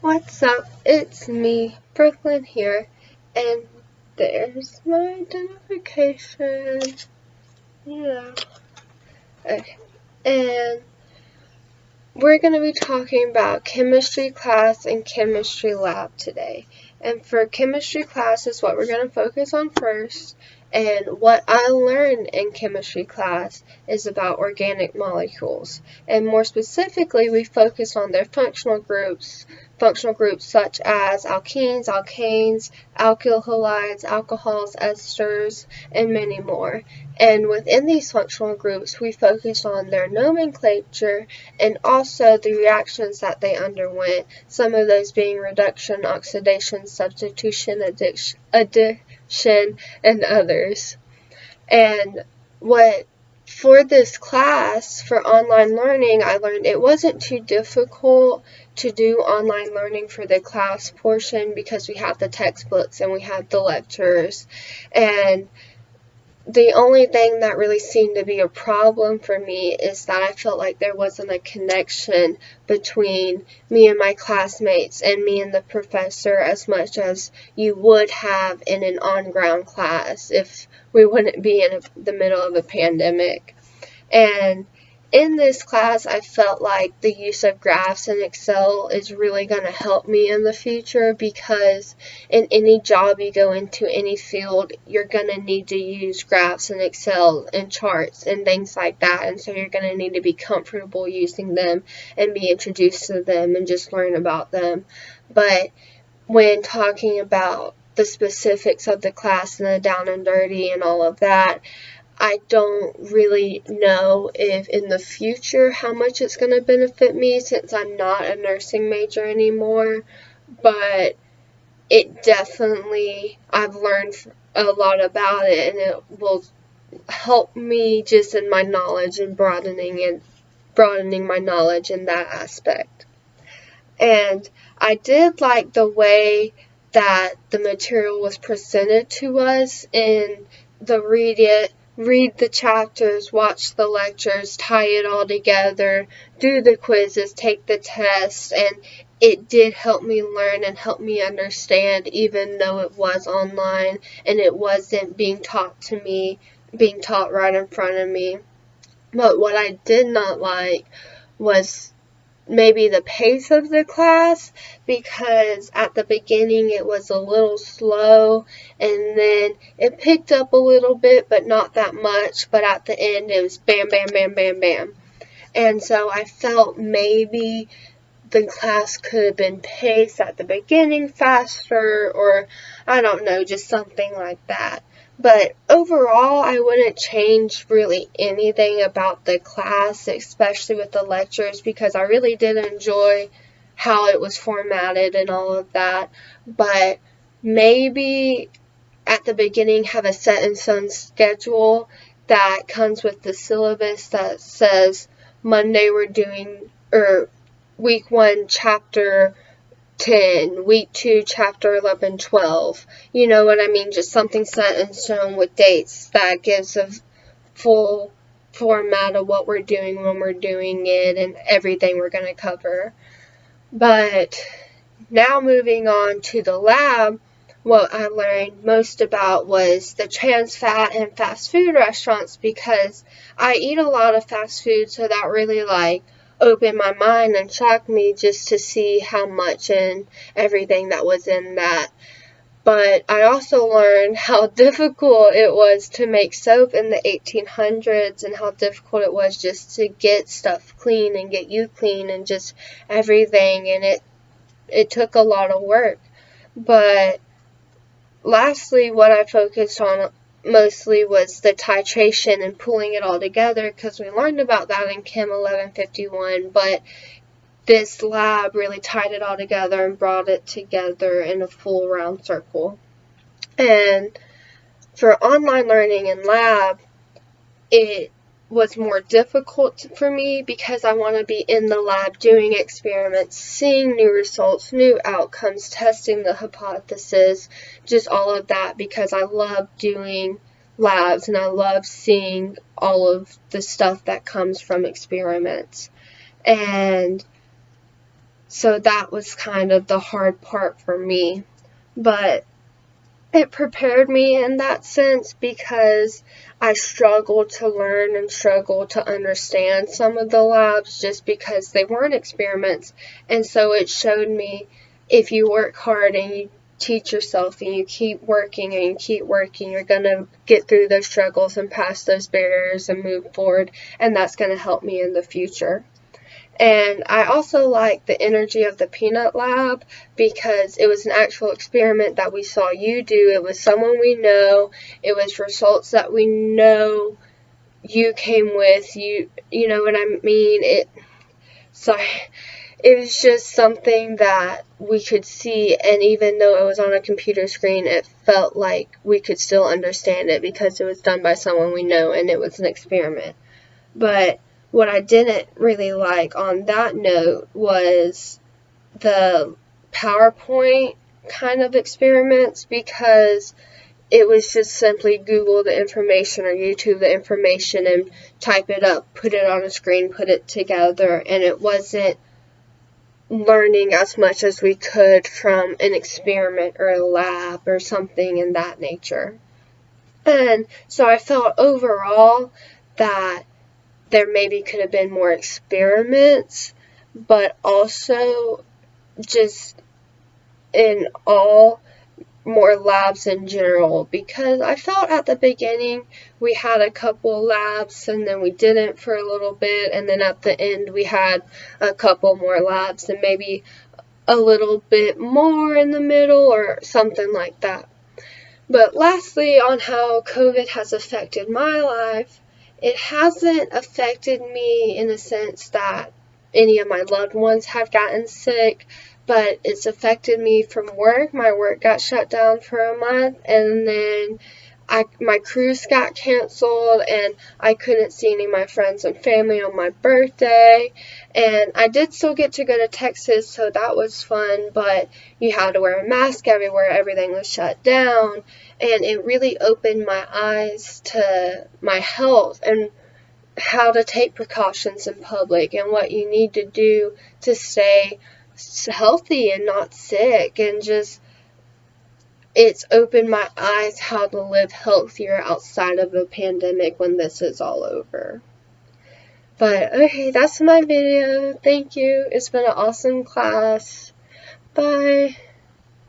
What's up? It's me, Brooklyn here, and there's my identification. Yeah. Okay. And we're going to be talking about chemistry class and chemistry lab today. And for chemistry class is what we're going to focus on first. And what I learned in chemistry class is about organic molecules. And more specifically, we focus on their functional groups such as alkenes, alkanes, alkyl halides, alcohols, esters, and many more. And within these functional groups, we focus on their nomenclature and also the reactions that they underwent, some of those being reduction, oxidation, substitution, addition, and others. And for this class, for online learning, I learned it wasn't too difficult to do online learning for the class portion because we had the textbooks and we had the lectures. And the only thing that really seemed to be a problem for me is that I felt like there wasn't a connection between me and my classmates and me and the professor as much as you would have in an on-ground class if we wouldn't be in the middle of a pandemic. And in this class, I felt like the use of graphs in Excel is really going to help me in the future because in any job you go into, any field, you're going to need to use graphs in Excel and charts and things like that. And so you're going to need to be comfortable using them and be introduced to them and just learn about them. But when talking about the specifics of the class and the down and dirty and all of that, I don't really know if in the future how much it's going to benefit me since I'm not a nursing major anymore, but it definitely, I've learned a lot about it and it will help me just in my knowledge and broadening my knowledge in that aspect. And I did like the way that the material was presented to us in the read the chapters, watch the lectures, tie it all together, do the quizzes, take the tests, and it did help me learn and help me understand even though it was online and it wasn't being taught right in front of me. But what I did not like was maybe the pace of the class because at the beginning it was a little slow and then it picked up a little bit but not that much, but at the end it was bam, bam, bam, bam, bam. And so I felt maybe the class could have been paced at the beginning faster or I don't know, just something like that. But overall, I wouldn't change really anything about the class, especially with the lectures, because I really did enjoy how it was formatted and all of that. But maybe at the beginning have a set in stone schedule that comes with the syllabus that says Monday we're doing, or week 1, chapter 10, week 2, chapter 11, 12. You know what I mean? Just something set in stone with dates that gives a full format of what we're doing when we're doing it and everything we're going to cover. But now moving on to the lab, what I learned most about was the trans fat and fast food restaurants because I eat a lot of fast food, so that really opened my mind and shocked me just to see how much and everything that was in that. But I also learned how difficult it was to make soap in the 1800s and how difficult it was just to get stuff clean and get you clean and just everything, and it took a lot of work. But lastly, what I focused on mostly was the titration and pulling it all together because we learned about that in Chem 1151, but this lab really tied it all together and brought it together in a full round circle. And for online learning and lab, it was more difficult for me because I want to be in the lab doing experiments, seeing new results, new outcomes, testing the hypothesis, just all of that because I love doing labs and I love seeing all of the stuff that comes from experiments. And So that was kind of the hard part for me. But it prepared me in that sense because I struggled to learn and struggled to understand some of the labs just because they weren't experiments. And so it showed me if you work hard and you teach yourself and you keep working and you keep working, you're going to get through those struggles and pass those barriers and move forward. And that's going to help me in the future. And I also like the energy of the peanut lab because it was an actual experiment that we saw you do. It was someone we know. It was results that we know you came with. You know what I mean? It was just something that we could see, and even though it was on a computer screen, it felt like we could still understand it because it was done by someone we know and it was an experiment. But what I didn't really like on that note was the PowerPoint kind of experiments because it was just simply Google the information or YouTube the information and type it up, put it on a screen, put it together, and it wasn't learning as much as we could from an experiment or a lab or something in that nature. And so I felt overall that there maybe could have been more experiments, but also just in all more labs in general, because I felt at the beginning we had a couple labs and then we didn't for a little bit, and then at the end we had a couple more labs and maybe a little bit more in the middle or something like that. But lastly, on how COVID has affected my life, it hasn't affected me in the sense that any of my loved ones have gotten sick, but it's affected me from work. My work got shut down for a month, and then my cruise got canceled, and I couldn't see any of my friends and family on my birthday. And I did still get to go to Texas, so that was fun, but you had to wear a mask everywhere. Everything was shut down, and it really opened my eyes to my health and how to take precautions in public and what you need to do to stay healthy and not sick, and just it's opened my eyes how to live healthier outside of the pandemic when this is all over. But okay, that's my video. Thank you. It's been an awesome class. Bye.